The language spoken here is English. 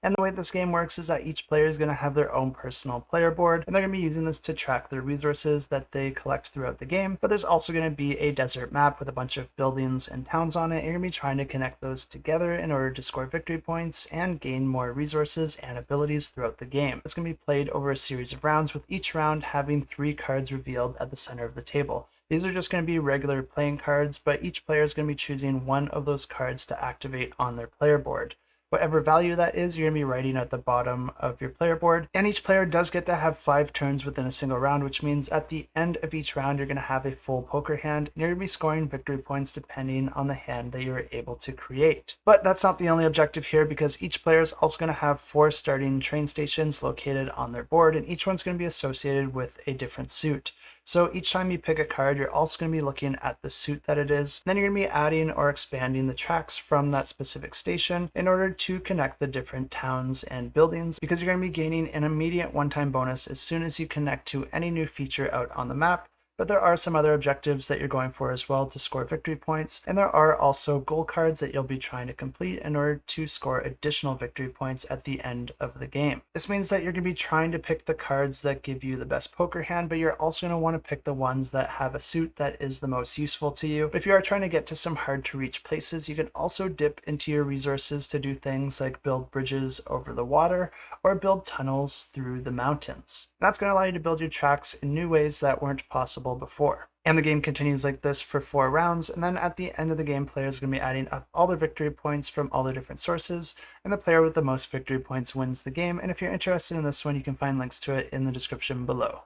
And the way this game works is that each player is going to have their own personal player board, and they're going to be using this to track their resources that they collect throughout the game. But there's also going to be a desert map with a bunch of buildings and towns on it, and you're going to be trying to connect those together in order to score victory points and gain more resources and abilities throughout the game. It's going to be played over a series of rounds, with each round having 3 cards revealed at the center of the table. These are just going to be regular playing cards, but each player is going to be choosing one of those cards to activate on their player board. Whatever value that is, you're going to be writing at the bottom of your player board. And each player does get to have 5 turns within a single round, which means at the end of each round, you're going to have a full poker hand, and you're going to be scoring victory points depending on the hand that you're able to create. But that's not the only objective here, because each player is also going to have 4 starting train stations located on their board, and each one's going to be associated with a different suit. So each time you pick a card, you're also going to be looking at the suit that it is. Then you're going to be adding or expanding the tracks from that specific station in order to connect the different towns and buildings, because you're going to be gaining an immediate one-time bonus as soon as you connect to any new feature out on the map. But there are some other objectives that you're going for as well to score victory points, and there are also goal cards that you'll be trying to complete in order to score additional victory points at the end of the game. This means that you're going to be trying to pick the cards that give you the best poker hand, but you're also going to want to pick the ones that have a suit that is the most useful to you. But if you are trying to get to some hard to reach places, you can also dip into your resources to do things like build bridges over the water or build tunnels through the mountains. And that's going to allow you to build your tracks in new ways that weren't possible before. And the game continues like this for 4 rounds, and then at the end of the game, players are going to be adding up all their victory points from all the different sources, and the player with the most victory points wins the game. And if you're interested in this one, you can find links to it in the description below.